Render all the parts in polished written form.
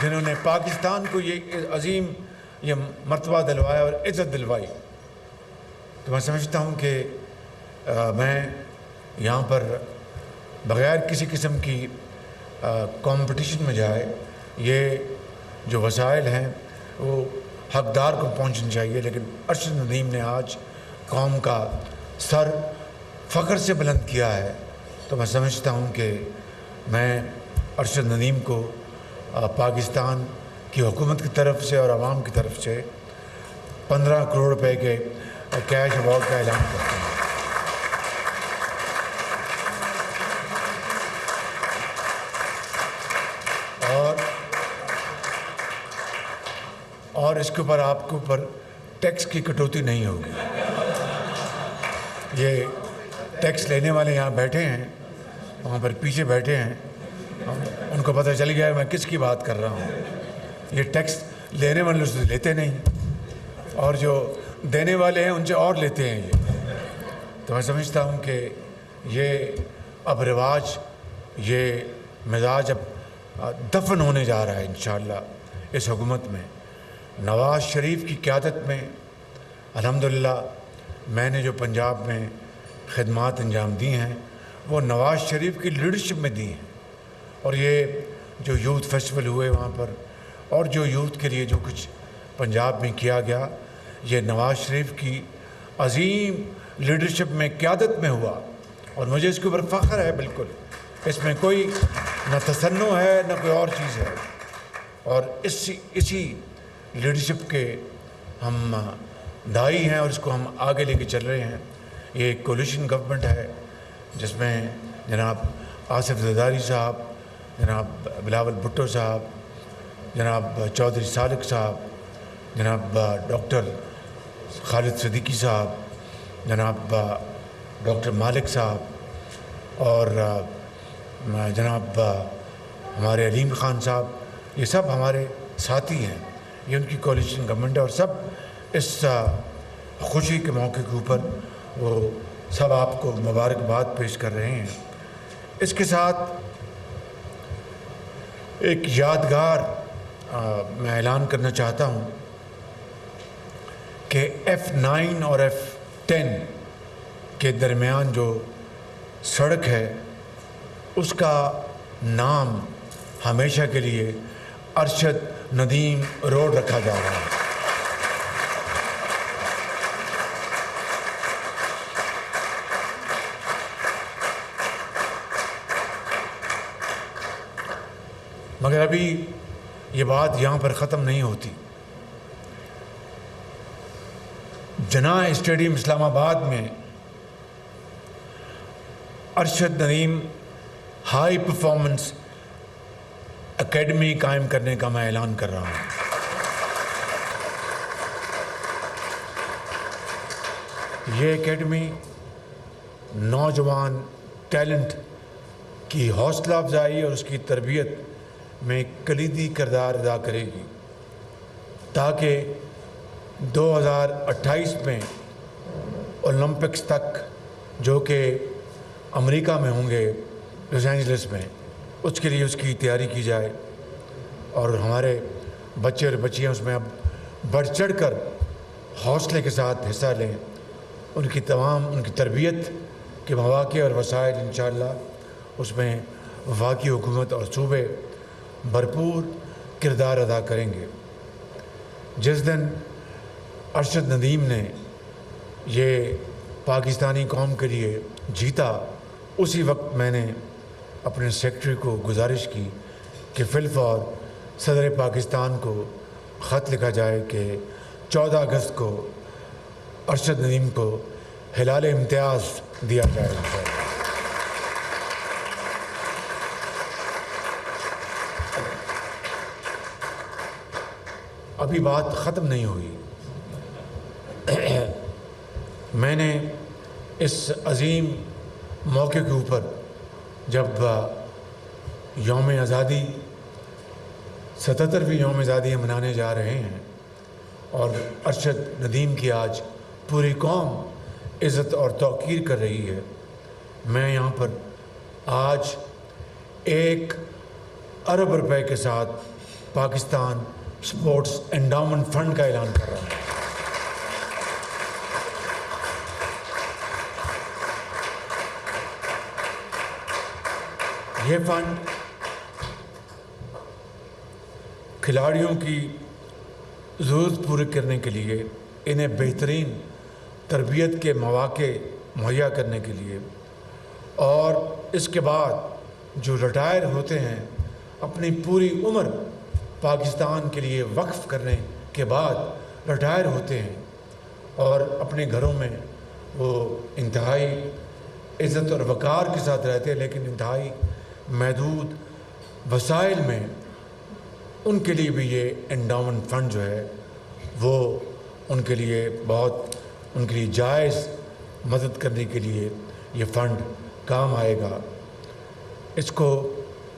جنہوں نے پاکستان کو یہ عظیم یہ مرتبہ دلوایا اور عزت دلوائی. تو میں سمجھتا ہوں کہ میں یہاں پر بغیر کسی قسم کی کمپٹیشن میں جائے یہ جو وسائل ہیں وہ حقدار کو پہنچنی چاہیے. لیکن ارشد ندیم نے آج قوم کا سر فخر سے بلند کیا ہے. تو میں سمجھتا ہوں کہ میں ارشد ندیم کو پاکستان کی حکومت کی طرف سے اور عوام کی طرف سے 15 کروڑ روپے کے کیش ایوارڈ کا اعلان کرتا ہوں. اور اس کے اوپر آپ کے اوپر ٹیکس کی کٹوتی نہیں ہوگی. یہ ٹیکس لینے والے یہاں بیٹھے ہیں, وہاں پر پیچھے بیٹھے ہیں, ان کو پتہ چل گیا ہے میں کس کی بات کر رہا ہوں. یہ ٹیکس لینے والے سے لیتے نہیں, اور جو دینے والے ہیں ان سے اور لیتے ہیں یہ. تو میں سمجھتا ہوں کہ یہ اب رواج, یہ مزاج اب دفن ہونے جا رہا ہے انشاءاللہ اس حکومت میں. نواز شریف کی قیادت میں الحمدللہ میں نے جو پنجاب میں خدمات انجام دی ہیں وہ نواز شریف کی لیڈرشپ میں دی ہیں. اور یہ جو یوتھ فیسٹیول ہوئے وہاں پر, اور جو یوتھ کے لیے جو کچھ پنجاب میں کیا گیا, یہ نواز شریف کی عظیم لیڈرشپ میں قیادت میں ہوا. اور مجھے اس کے اوپر فخر ہے. بالکل اس میں کوئی نہ تصنع ہے نہ کوئی اور چیز ہے. اور اسی لیڈرشپ کے ہم دائی ہیں اور اس کو ہم آگے لے کے چل رہے ہیں. یہ ایک کولیشن گورنمنٹ ہے جس میں جناب آصف زرداری صاحب, جناب بلاول بھٹو صاحب, جناب چودھری سالک صاحب, جناب ڈاکٹر خالد صدیقی صاحب, جناب ڈاکٹر مالک صاحب اور جناب ہمارے علیم خان صاحب, یہ سب ہمارے ساتھی ہیں. یہ ان کی کولیشن گورنمنٹ ہے اور سب اس خوشی کے موقع کے اوپر وہ سب آپ کو مبارکباد پیش کر رہے ہیں. اس کے ساتھ ایک یادگار میں اعلان کرنا چاہتا ہوں کہ F9 اور F10 کے درمیان جو سڑک ہے اس کا نام ہمیشہ کے لیے ارشد ندیم روڈ رکھا جا رہا ہے. مگر ابھی یہ بات یہاں پر ختم نہیں ہوتی. جناح اسٹیڈیم اسلام آباد میں Arshad Nadeem high performance academy قائم کرنے کا میں اعلان کر رہا ہوں. یہ اکیڈمی نوجوان ٹیلنٹ کی حوصلہ افزائی اور اس کی تربیت میں ایک کلیدی کردار ادا کرے گی تاکہ 2028 میں اولمپکس تک, جو کہ امریکہ میں ہوں گے لاس اینجلس میں, اس کے لیے اس کی تیاری کی جائے اور ہمارے بچے اور بچیاں اس میں اب بڑھ چڑھ کر حوصلے کے ساتھ حصہ لیں. ان کی تربیت کے مواقع اور وسائل انشاءاللہ اس میں وفاقی حکومت اور صوبے بھرپور کردار ادا کریں گے. جس دن ارشد ندیم نے یہ پاکستانی قوم کے لیے جیتا, اسی وقت میں نے اپنے سیکرٹری کو گزارش کی کہ فی الفور صدر پاکستان کو خط لکھا جائے کہ 14 اگست کو ارشد ندیم کو ہلال امتیاز دیا جائے. ابھی بات ختم نہیں ہوئی. میں نے اس عظیم موقع کے اوپر جب یوم آزادی 77ویں یوم آزادی منانے جا رہے ہیں اور ارشد ندیم کی آج پوری قوم عزت اور توقیر کر رہی ہے, میں یہاں پر آج 1 ارب روپے کے ساتھ پاکستان سپورٹس انڈاؤمنٹ فنڈ کا اعلان کر رہا ہوں۔ یہ فنڈ کھلاڑیوں کی ضرورت پوری کرنے کے لیے، انہیں بہترین تربیت کے مواقع مہیا کرنے کے لیے، اور اس کے بعد جو ریٹائر ہوتے ہیں اپنی پوری عمر پاکستان کے لیے وقف کرنے کے بعد ریٹائر ہوتے ہیں اور اپنے گھروں میں وہ انتہائی عزت اور وقار کے ساتھ رہتے ہیں، لیکن انتہائی محدود وسائل میں، ان کے لیے بھی یہ انڈاؤمنٹ فنڈ جو ہے وہ ان کے لیے بہت، ان کے لیے جائز مدد کرنے کے لیے یہ فنڈ کام آئے گا۔ اس کو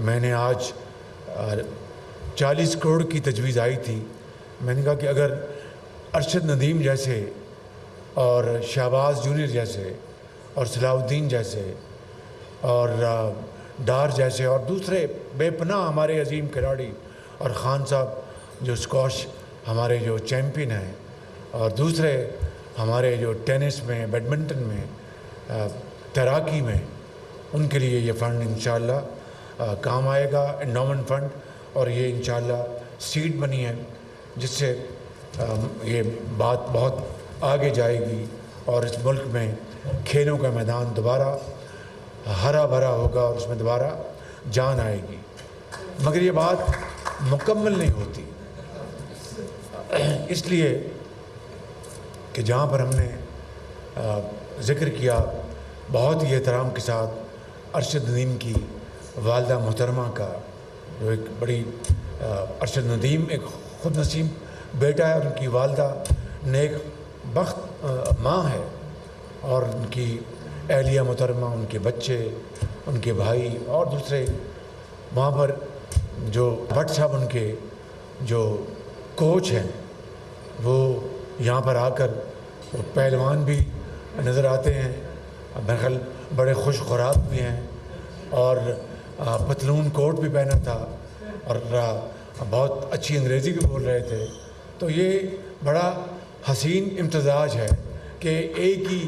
میں نے آج 40 کروڑ کی تجویز آئی تھی، میں نے کہا کہ اگر ارشد ندیم جیسے اور شہباز جونیئر جیسے اور صلاح الدین جیسے اور ڈار جیسے اور دوسرے بے پناہ ہمارے عظیم کھلاڑی، اور خان صاحب جو اسکواش ہمارے جو چیمپئن ہیں، اور دوسرے ہمارے جو ٹینس میں، بیڈمنٹن میں، تیراکی میں، ان کے لیے یہ فنڈ انشاءاللہ کام آئے گا، انڈاؤمنٹ فنڈ، اور یہ انشاءاللہ سیٹ بنی ہے جس سے یہ بات بہت آگے جائے گی اور اس ملک میں کھیلوں کا میدان دوبارہ ہرا بھرا ہوگا اور اس میں دوبارہ جان آئے گی۔ مگر یہ بات مکمل نہیں ہوتی، اس لیے کہ جہاں پر ہم نے ذکر کیا بہت ہی احترام کے ساتھ ارشد ندیم کی والدہ محترمہ کا، جو ایک بڑی ارشد ندیم ایک خود نصیب بیٹا ہے، اور ان کی والدہ نیک بخت ماں ہے، اور ان کی اہلیہ محترمہ، ان کے بچے، ان کے بھائی اور دوسرے وہاں پر جو بٹ صاحب ان کے جو کوچ ہیں، وہ یہاں پر آ کر پہلوان بھی نظر آتے ہیں، میرے خیال بڑے خوش خوراک بھی ہیں، اور پتلون کوٹ بھی پہنا تھا، اور بہت اچھی انگریزی بھی بول رہے تھے۔ تو یہ بڑا حسین امتزاج ہے کہ ایک ہی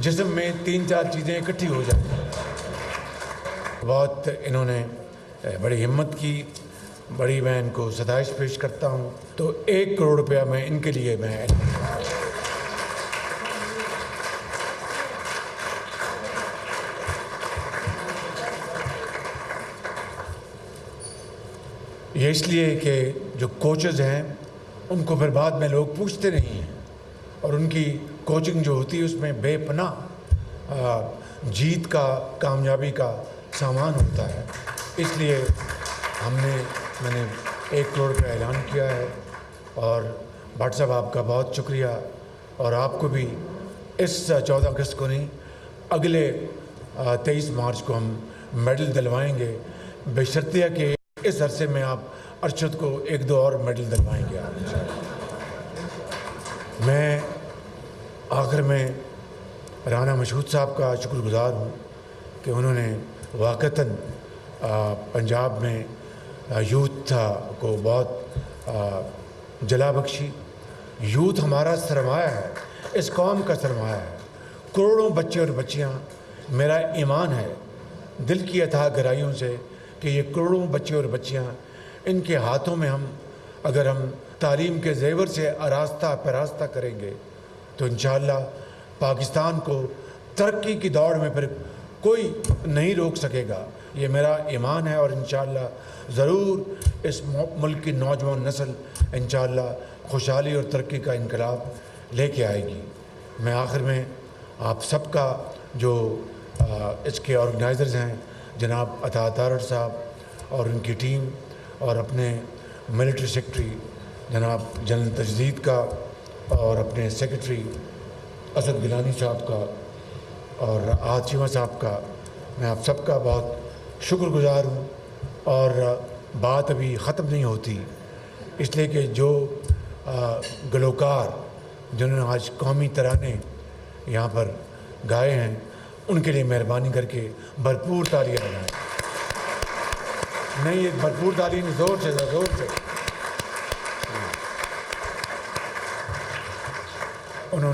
جسم میں 3-4 چیزیں اکٹھی ہو جائیں۔ بہت انہوں نے بڑی ہمت کی، بڑی میں ان کو ستائش پیش کرتا ہوں۔ تو 1 کروڑ روپیہ میں ان کے لیے میں یہ اس لیے کہ جو کوچز ہیں ان کو پھر بعد میں لوگ پوچھتے نہیں ہیں، اور ان کی کوچنگ جو ہوتی ہے اس میں بے پناہ جیت کا، کامیابی کا سامان ہوتا ہے۔ اس لیے میں نے 1 کروڑ کا اعلان کیا ہے، اور بھٹ صاحب آپ کا بہت شکریہ، اور آپ کو بھی اس 14 اگست کو نہیں، اگلے 23 مارچ کو ہم میڈل دلوائیں گے، بشرطیہ کہ اس عرصے میں آپ ارشد کو 1-2 اور میڈل دلوائیں گے آپ۔ میں آخر میں رانا مشہود صاحب کا شکر گزار ہوں کہ انہوں نے واقعتاً پنجاب میں یوتھ کو بہت جلا بخشی۔ یوتھ ہمارا سرمایہ ہے، اس قوم کا سرمایہ ہے، کروڑوں بچے اور بچیاں، میرا ایمان ہے دل کی اتھاہ گہرائیوں سے کہ یہ کروڑوں بچے اور بچیاں، ان کے ہاتھوں میں اگر ہم تعلیم کے زیور سے آراستہ پیراستہ کریں گے تو انشاءاللہ پاکستان کو ترقی کی دوڑ میں پھر کوئی نہیں روک سکے گا، یہ میرا ایمان ہے، اور انشاءاللہ ضرور اس ملک کی نوجوان نسل انشاءاللہ خوشحالی اور ترقی کا انقلاب لے کے آئے گی۔ میں آخر میں آپ سب کا جو اس کے آرگنائزرز ہیں جناب عطا تارڑ صاحب اور ان کی ٹیم، اور اپنے ملٹری سیکرٹری جناب جنرل تجدید کا، اور اپنے سیکرٹری اسد گیلانی صاحب کا، اور آتشیمہ صاحب کا، میں آپ سب کا بہت شکر گزار ہوں۔ اور بات ابھی ختم نہیں ہوتی، اس لیے کہ جو گلوکار جنہوں نے آج قومی ترانے یہاں پر گائے ہیں، ان کے لیے مہربانی کر کے بھرپور تالیاں بجائیں۔ نہیں، یہ بھرپور تالیاں زور سے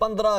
15